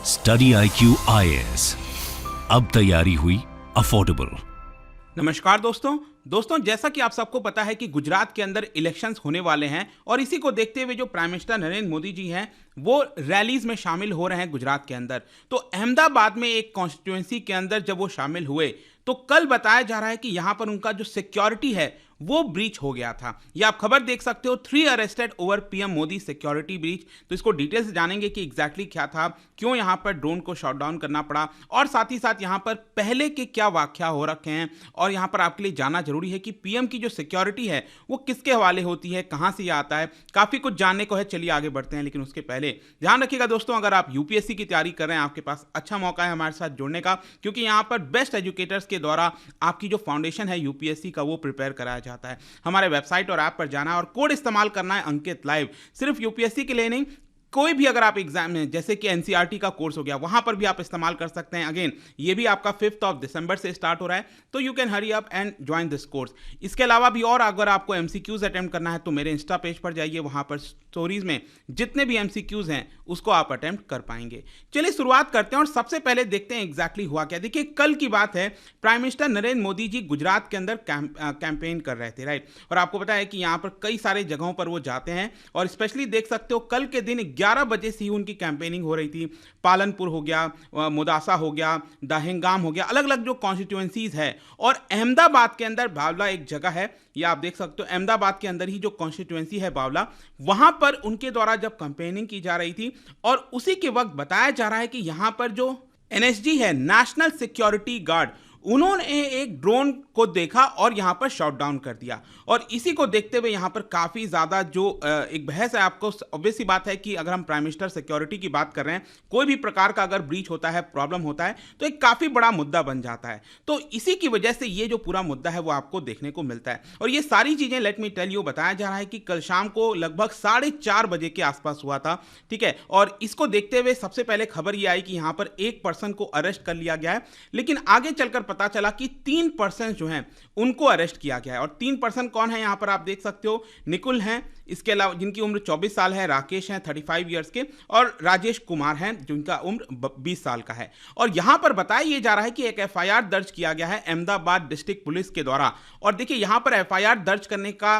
Study IQ IAS, अब तैयारी हुई अफोर्डेबल। नमस्कार दोस्तों, जैसा कि आप सबको पता है कि गुजरात के अंदर इलेक्शंस होने वाले हैं और इसी को देखते हुए जो प्राइम मिनिस्टर नरेंद्र मोदी जी हैं वो रैलीज में शामिल हो रहे हैं गुजरात के अंदर। तो अहमदाबाद में एक कॉन्स्टिट्यूएंसी के अंदर जब वो शामिल हुए तो कल बताया जा रहा है कि यहां पर उनका जो सिक्योरिटी है वो ब्रीच हो गया था। ये आप खबर देख सकते हो, 3 arrested over PM Modi security breach. तो इसको डिटेल से जानेंगे कि एग्जैक्टली क्या था, क्यों यहां पर ड्रोन को शॉट डाउन करना पड़ा और साथ ही साथ यहां पर पहले के क्या वाकया हो रखे हैं। और यहां पर आपके लिए जानना जरूरी है कि पीएम की जो सिक्योरिटी है वो किसके हवाले होती है, कहां से ये आता है, काफी कुछ जानने को है। चलिए आगे बढ़ते हैं, लेकिन उसके पहले ध्यान रखिएगा दोस्तों, अगर आप यूपीएससी की तैयारी कर रहे हैं आपके पास अच्छा मौका है हमारे साथ जुड़ने का, क्योंकि यहां पर बेस्ट एजुकेटर्स के द्वारा आपकी जो फाउंडेशन है यूपीएससी का वो प्रिपेयर कराया जाता है। हमारे वेबसाइट और ऐप पर जाना है और कोड इस्तेमाल करना है अंकित लाइव। सिर्फ यूपीएससी के लिए नहीं, कोई भी अगर आप एग्जाम में जैसे कि एनसीईआरटी का कोर्स हो गया वहां पर भी आप इस्तेमाल कर सकते हैं। अगेन ये भी आपका 5 दिसंबर से स्टार्ट हो रहा है, तो you can hurry up and join this course. इसके अलावा भी और अगर आपको एमसीक्यूज अटेम्प्ट करना है तो मेरे इंस्टा पेज पर जाइए, वहां पर स्टोरीज में जितने भी एमसीक्यूज हैं उसको आप अटेम्प्ट कर पाएंगे। चलिए शुरुआत करते हैं और सबसे पहले देखते हैं एग्जैक्टली हुआ क्या। देखिए कल की बात है, प्राइम मिनिस्टर नरेंद्र मोदी जी गुजरात के अंदर कैंपेन कर रहे थे, राइट। और आपको पता है कि यहाँ पर कई सारे जगहों पर वो जाते हैं और स्पेशली देख सकते हो कल के दिन 11 बजे से ही उनकी कैंपेनिंग हो रही थी। पालनपुर हो गया, मुदासा हो गया, दहेंगाम हो गया, अलग अलग जो कॉन्स्टिट्यूएंसीज है। और अहमदाबाद के अंदर बावला एक जगह है, ये आप देख सकते हो, अहमदाबाद के अंदर ही जो कॉन्स्टिट्यूएंसी है बावला, वहां पर उनके द्वारा जब कैंपेनिंग की जा रही थी और उसी के वक्त बताया जा रहा है कि यहां पर जो एनएसजी है, नेशनल सिक्योरिटी गार्ड, उन्होंने एक ड्रोन को देखा और यहां पर शॉट डाउन कर दिया। और इसी को देखते हुए यहां पर काफी ज्यादा जो एक बहस है, आपको ऑब्वियस सी बात है कि अगर हम प्राइम मिनिस्टर सिक्योरिटी की बात कर रहे हैं, कोई भी प्रकार का अगर ब्रीच होता है, प्रॉब्लम होता है, तो एक काफी बड़ा मुद्दा बन जाता है। तो इसी की वजह से ये जो पूरा मुद्दा है वो आपको देखने को मिलता है। और ये सारी चीजें लेट मी टेल यू, बताया जा रहा है कि कल शाम को लगभग 4:30 बजे के आसपास हुआ था, ठीक है। और इसको देखते हुए सबसे पहले खबर ये आई कि यहां पर एक पर्सन को अरेस्ट कर लिया गया है, लेकिन आगे चलकर पता चला कि 3 पर्सन जो हैं उनको अरेस्ट किया गया है। और 3 पर्सन कौन है यहां पर आप देख सकते हो, निकुल हैं, इसके अलावा जिनकी उम्र 24 साल है, राकेश हैं 35 इयर्स के, और राजेश कुमार हैं जिनका उम्र 20 साल का है। और यहां पर बताया यह जा रहा है कि एक एफआईआर दर्ज किया गया है अहमदाबाद डिस्ट्रिक्ट पुलिस के द्वारा। और देखिए यहां पर एफआईआर दर्ज करने का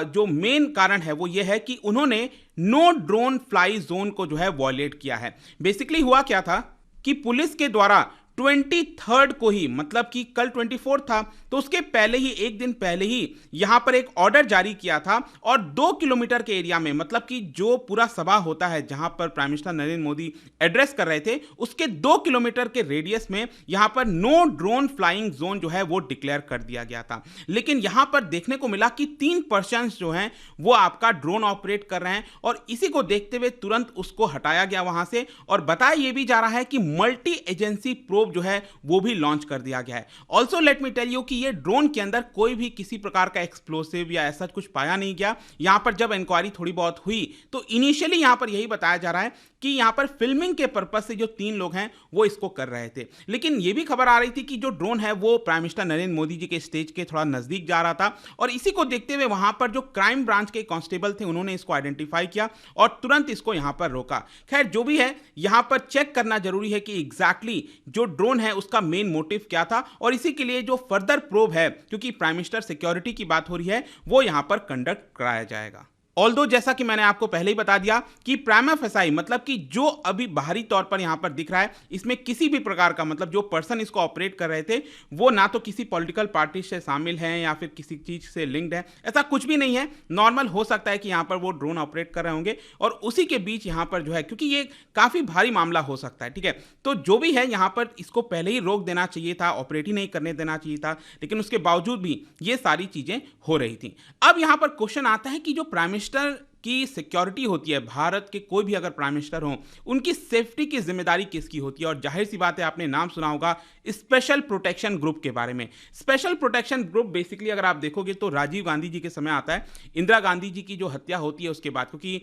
जो मेन कारण है वो ये है कि उन्होंने नो ड्रोन फ्लाई जोन को जो है वॉयलेट किया है। बेसिकली हुआ क्या था कि पुलिस के द्वारा 23 को ही, मतलब कि कल 24 था, तो उसके पहले ही, एक दिन पहले ही यहां पर एक ऑर्डर जारी किया था और 2 किलोमीटर के एरिया में, मतलब कि जो पूरा सभा होता है जहां पर prime minister Narendra Modi address कर रहे थे, उसके 2 किलोमीटर के रेडियस में यहां पर नो ड्रोन फ्लाइंग जोन जो है वो डिक्लेयर कर दिया गया था। लेकिन यहां पर देखने को मिला कि 3 पर्सन जो हैं वो आपका ड्रोन ऑपरेट कर रहे हैं और इसी को देखते हुए तुरंत उसको हटाया गया वहां से। और बताया यह भी जा रहा है कि मल्टी एजेंसी जो है वो भी लॉन्च कर दिया गया है। Also let me tell you कि ये ड्रोन के अंदर कोई भी किसी प्रकार का एक्सप्लोसिव या ऐसा कुछ पाया नहीं गया। यहां पर जब इंक्वायरी थोड़ी बहुत हुई तो इनिशियली यहां पर यही बताया जा रहा है कि यहां पर फिल्मिंग के पर्पस से जो 3 लोग हैं वो इसको कर रहे थे। लेकिन यह भी खबर आ रही थी कि जो ड्रोन है वो प्राइम मिनिस्टर नरेंद्र मोदी जी के स्टेज के थोड़ा नजदीक जा रहा था और इसी को देखते हुए वहां पर जो क्राइम ब्रांच के कांस्टेबल थे उन्होंने इसको आइडेंटिफाई किया और तुरंत इसको यहां पर रोका। खैर जो भी है, यहां पर चेक करना जरूरी है कि एग्जैक्टली जो ड्रोन है उसका मेन मोटिव क्या था और इसी के लिए जो फर्दर प्रोब है, क्योंकि प्राइम मिनिस्टर सिक्योरिटी की बात हो रही है, वो यहां पर कंडक्ट कराया जाएगा। ऑल्दो जैसा कि मैंने आपको पहले ही बता दिया कि प्राइमा फेसाई, मतलब कि जो अभी बाहरी तौर पर यहां पर दिख रहा है, इसमें किसी भी प्रकार का, मतलब जो पर्सन इसको ऑपरेट कर रहे थे वो ना तो किसी पॉलिटिकल पार्टी से शामिल हैं या फिर किसी चीज से लिंक्ड है, ऐसा कुछ भी नहीं है। नॉर्मल हो सकता है कि यहां पर वो ड्रोन ऑपरेट कर रहे होंगे और उसी के बीच यहां पर जो है, क्योंकि ये काफी भारी मामला हो सकता है, ठीक है। तो जो भी है यहां पर इसको पहले ही रोक देना चाहिए था, ऑपरेट ही नहीं करने देना चाहिए था, लेकिन उसके बावजूद भी ये सारी चीजें हो रही थी। अब यहां पर क्वेश्चन आता है कि जो प्राइम मिनिस्टर की सिक्योरिटी होती है, भारत के कोई भी अगर प्राइम मिनिस्टर हो, उनकी सेफ्टी की जिम्मेदारी किसकी होती है। और जाहिर सी बात है, आपने नाम सुना होगा स्पेशल प्रोटेक्शन ग्रुप के बारे में। स्पेशल प्रोटेक्शन ग्रुप बेसिकली अगर आप देखोगे तो राजीव गांधी जी के समय आता है, इंदिरा गांधी जी की जो हत्या होती है उसके बाद, क्योंकि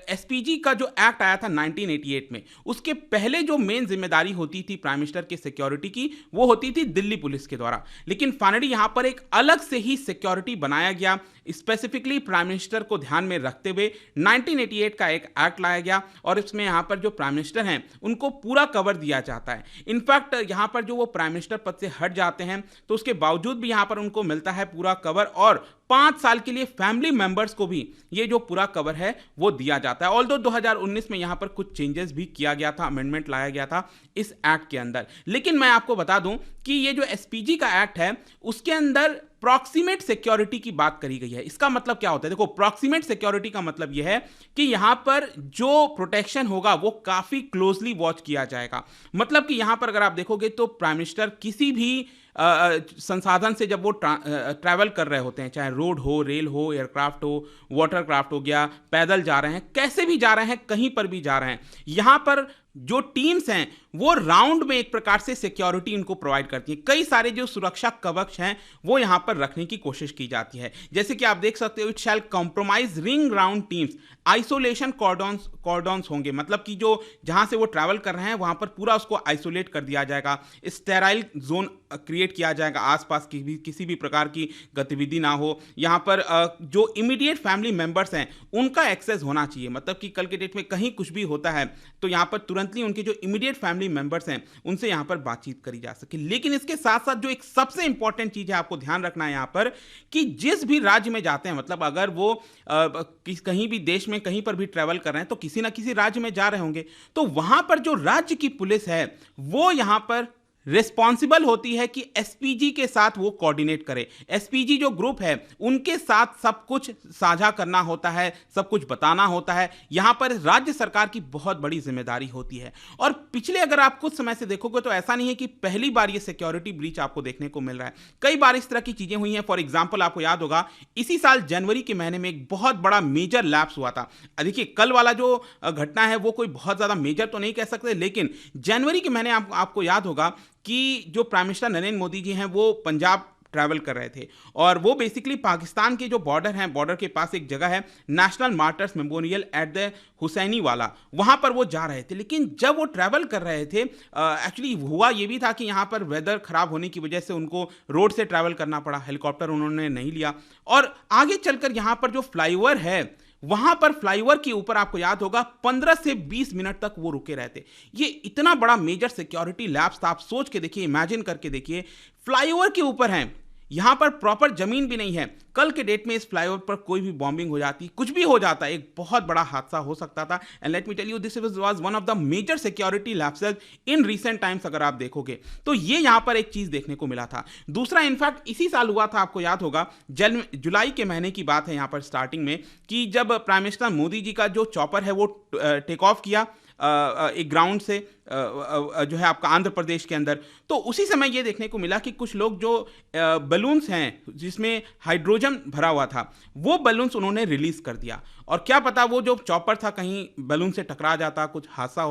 एसपीजी का जो एक्ट आया था 1988 में, उसके पहले जो मेन जिम्मेदारी होती थी प्राइम मिनिस्टर के सिक्योरिटी की, वो होती थी दिल्ली पुलिस के द्वारा। लेकिन फाइनली यहां पर एक अलग से ही सिक्योरिटी बनाया गया, स्पेसिफिकली प्राइम मिनिस्टर को ध्यान में रख रखते हुए 1988 का एक एक्ट लाया गया और इसमें यहाँ पर जो प्राइम मिनिस्टर हैं उनको पूरा कवर दिया जाता है। इनफैक्ट यहाँ पर जो वो प्राइम मिनिस्टर पद से हट जाते हैं तो उसके बावजूद भी यहाँ पर उनको मिलता है पूरा कवर और 5 साल के लिए फैमिली मेंबर्स को भी ये जो पूरा कवर है वो दिया जाता है। ऑल्दो 2019 में यहाँ पर कुछ चेंजेस भी किया गया था, अमेंडमेंट लाया गया था इस एक्ट के अंदर। लेकिन मैं आपको बता दूं कि ये जो एसपीजी का एक्ट है उसके अंदर प्रॉक्सिमेट सिक्योरिटी की बात करी गई है। इसका मतलब क्या होता है? देखो, प्रॉक्सिमेट सिक्योरिटी का मतलब यह है कि यहां पर जो प्रोटेक्शन होगा वो काफी क्लोजली वॉच किया जाएगा। मतलब कि यहां पर अगर आप देखोगे तो प्राइम मिनिस्टर किसी भी संसाधन से जब वो ट्रैवल कर रहे होते हैं, चाहे रोड हो, रेल हो, एयरक्राफ्ट हो, वाटरक्राफ्ट हो गया, पैदल जा रहे हैं, कैसे भी जा रहे हैं, कहीं पर भी जा रहे हैं, यहां पर जो टीम्स हैं वो राउंड में एक प्रकार से सिक्योरिटी इनको प्रोवाइड करती है। कई सारे जो सुरक्षा कवच हैं वो यहां पर रखने की कोशिश की जाती है। जैसे कि आप देख सकते हो, it shall compromise ring round teams, isolation cordons होंगे, मतलब कि जो जहां से वो ट्रैवल कर रहे हैं वहां पर पूरा उसको आइसोलेट कर दिया जाएगा, स्टेराइल जोन क्रिएट किया जाएगा, आसपास की भी किसी भी प्रकार की गतिविधि ना हो। यहां पर जो इमीडिएट फैमिली मेंबर्स हैं उनका एक्सेस होना चाहिए, मतलब कि कल के डेट में कहीं कुछ भी होता है तो यहां पर तुरंतली उनके जो इमीडिएट फैमिली मेंबर्स हैं उनसे यहां पर बातचीत करी जा सके। लेकिन इसके साथ साथ जो एक सबसे इंपॉर्टेंट चीज है आपको ध्यान रखना है यहां पर, कि जिस भी राज्य में जाते हैं, मतलब अगर वो कहीं भी देश में कहीं पर भी ट्रैवल कर रहे हैं तो किसी ना किसी राज्य में जा रहे होंगे, तो वहां पर जो राज्य की पुलिस है वो यहां पर रिस्पॉन्सिबल होती है कि एसपीजी के साथ वो कोऑर्डिनेट करे। एसपीजी जो ग्रुप है उनके साथ सब कुछ साझा करना होता है, सब कुछ बताना होता है। यहां पर राज्य सरकार की बहुत बड़ी जिम्मेदारी होती है। और पिछले अगर आप कुछ समय से देखोगे तो ऐसा नहीं है कि पहली बार ये सिक्योरिटी ब्रीच आपको देखने को मिल रहा है, कई बार इस तरह की चीजें हुई हैं। फॉर एग्जाम्पल, आपको याद होगा इसी साल जनवरी के महीने में एक बहुत बड़ा मेजर लैप्स हुआ था। देखिए, कल वाला जो घटना है वो कोई बहुत ज्यादा मेजर तो नहीं कह सकते, लेकिन जनवरी के महीने आपको याद होगा कि जो प्राइम मिनिस्टर नरेंद्र मोदी जी हैं वो पंजाब ट्रैवल कर रहे थे और वो बेसिकली पाकिस्तान के जो बॉर्डर हैं, बॉर्डर के पास एक जगह है national martyrs memorial at the Hussainiwala, वहां पर वो जा रहे थे। लेकिन जब वो ट्रैवल कर रहे थे, एक्चुअली हुआ ये भी था कि यहाँ पर वेदर खराब होने की वजह से उनको रोड से ट्रैवल करना पड़ा, हेलीकॉप्टर उन्होंने नहीं लिया। और आगे चलकर यहाँ पर जो फ्लाईओवर है वहां पर फ्लाईओवर के ऊपर आपको याद होगा 15 से 20 मिनट तक वो रुके रहते। ये इतना बड़ा मेजर सिक्योरिटी लैप्स था, आप सोच के देखिए, इमेजिन करके देखिए, फ्लाईओवर के ऊपर हैं, यहां पर प्रॉपर जमीन भी नहीं है। कल के डेट में इस फ्लाईओवर पर कोई भी बॉम्बिंग हो जाती, कुछ भी हो जाता, एक बहुत बड़ा हादसा हो सकता था। And let me tell you, this was one of the major security lapses in recent times. अगर आप देखोगे तो ये यहां पर एक चीज देखने को मिला था। दूसरा इनफैक्ट इसी साल हुआ था, आपको याद होगा जुलाई के महीने की बात है यहां पर स्टार्टिंग में, कि जब प्राइम मिनिस्टर मोदी जी का जो चॉपर है वो टेक ऑफ किया एक ग्राउंड से जो है आपका आंध्र प्रदेश के अंदर, तो उसी समय ये देखने को मिला कि कुछ लोग जो बलून्स हैं जिसमें हाइड्रोजन भरा हुआ था वो बलून्स उन्होंने रिलीज कर दिया। और क्या पता वो जो चॉपर था कहीं बलून से टकरा जाता, कुछ हादसा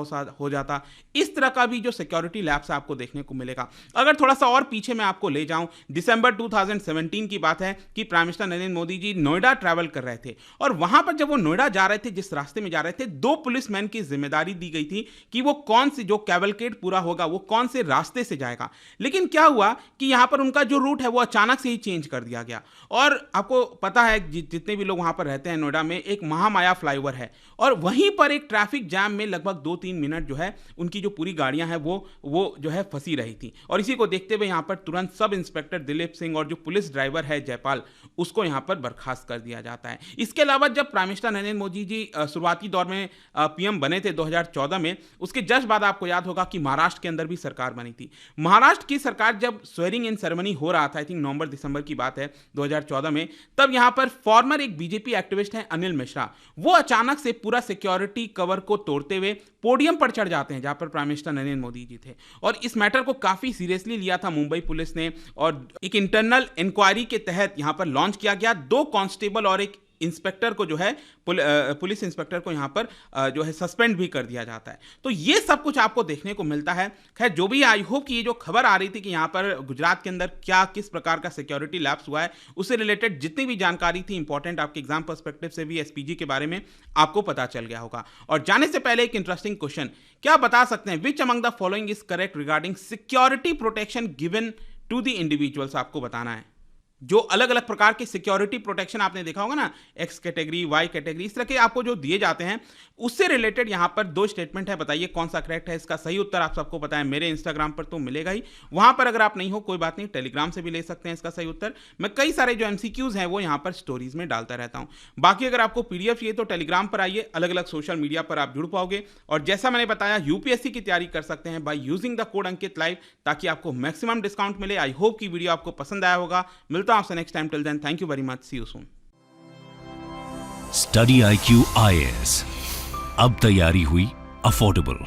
हो जाता। इस तरह का भी जो सिक्योरिटी लैप्स आपको देखने को मिलेगा। अगर थोड़ा सा और पीछे मैं आपको ले जाऊं, दिसंबर 2017 की बात है कि prime minister Narendra Modi ji Noida travel कर रहे थे और वहां पर जब वो नोएडा जा रहे थे, जिस रास्ते में जा रहे थे, 2 पुलिसमैन की जिम्मेदारी दी गई थी कि वो कौन सी जो कैवलकेड पूरा होगा वो कौन से रास्ते से जाएगा। लेकिन क्या हुआ कि यहां पर उनका जो रूट है वो अचानक से ही चेंज कर दिया गया। और आपको पता है जितने भी लोग वहां पर रहते हैं नोएडा में, एक महामाया फ्लाईओवर है और वहीं पर एक ट्रैफिक जैम में लगभग 2-3 मिनट जो है उनकी जो पूरी गाड़ियां हैं वो जो है फंसी रही थी। और इसी को देखते हुए यहां पर तुरंत सब इंस्पेक्टर दिलीप सिंह और जो पुलिस ड्राइवर है जयपाल, उसको यहां पर बर्खास्त कर दिया जाता है। इसके अलावा जब प्राइम मिनिस्टर नरेंद्र मोदी जी शुरुआती दौर में पीएम बने थे 2014 में, उसके जस्ट बाद आपको याद होगा कि महाराष्ट्र के अंदर भी सरकार बनी थी। महाराष्ट्र की सरकार जब स्वेरिंग इन सेरेमनी हो रहा था, आई थिंक नवंबर दिसंबर की बात है 2014 में, तब यहां पर फॉर्मर एक बीजेपी एक्टिविस्ट हैं अनिल मिश्रा, वो अचानक से पूरा सिक्योरिटी कवर को तोड़ते हुए पोडियम पर चढ़ जाते हैं जहां पर प्राइम मिनिस्टर नरेंद्र मोदी जी थे। और इस मैटर को काफी सीरियसली लिया था मुंबई पुलिस ने और एक इंटरनल इंक्वायरी के तहत यहां पर लॉन्च किया गया। 2 कांस्टेबल और एक इंस्पेक्टर को जो है पुलिस इंस्पेक्टर को यहां पर जो है सस्पेंड भी कर दिया जाता है। तो ये सब कुछ आपको देखने को मिलता है। खैर जो भी, आई होप कि ये जो खबर आ रही थी कि यहां पर गुजरात के अंदर किस प्रकार का सिक्योरिटी लैप्स हुआ है, उससे रिलेटेड जितनी भी जानकारी थी इंपॉर्टेंट, आपके एग्जाम पर्सपेक्टिव से भी एसपीजी के बारे में आपको पता चल गया होगा। और जाने से पहले एक इंटरेस्टिंग क्वेश्चन, क्या बता सकते हैं which among the following is correct regarding security protection given to the individuals? आपको बताना है। जो अलग अलग प्रकार के सिक्योरिटी प्रोटेक्शन आपने देखा होगा ना, एक्स कैटेगरी, वाई कैटेगरी, इस तरह के आपको जो दिए जाते हैं, उससे रिलेटेड यहाँ पर 2 स्टेटमेंट है। बताइए कौन सा करेक्ट है। इसका सही उत्तर आप सबको पता है, मेरे इंस्टाग्राम पर तो मिलेगा ही। वहां पर अगर आप नहीं हो कोई बात नहीं, टेलीग्राम से भी ले सकते हैं इसका सही उत्तर। मैं कई सारे जो एमसीक्यूज हैं वो यहाँ पर स्टोरीज में डालता रहता हूँ। बाकी अगर आपको पीडीएफ चाहिए तो टेलीग्राम पर आइए, अलग अलग सोशल मीडिया पर आप जुड़ पाओगे। और जैसा मैंने बताया, यूपीएससी की तैयारी कर सकते हैं by using the code Ankit live, ताकि आपको मैक्सिमम डिस्काउंट मिले। आई होप की वीडियो आपको पसंद आया होगा। मिलता हूं आपसे next time. Till then, thank you very much, see you soon. Study IQ IAS, अब तैयारी हुई अफोर्डेबल।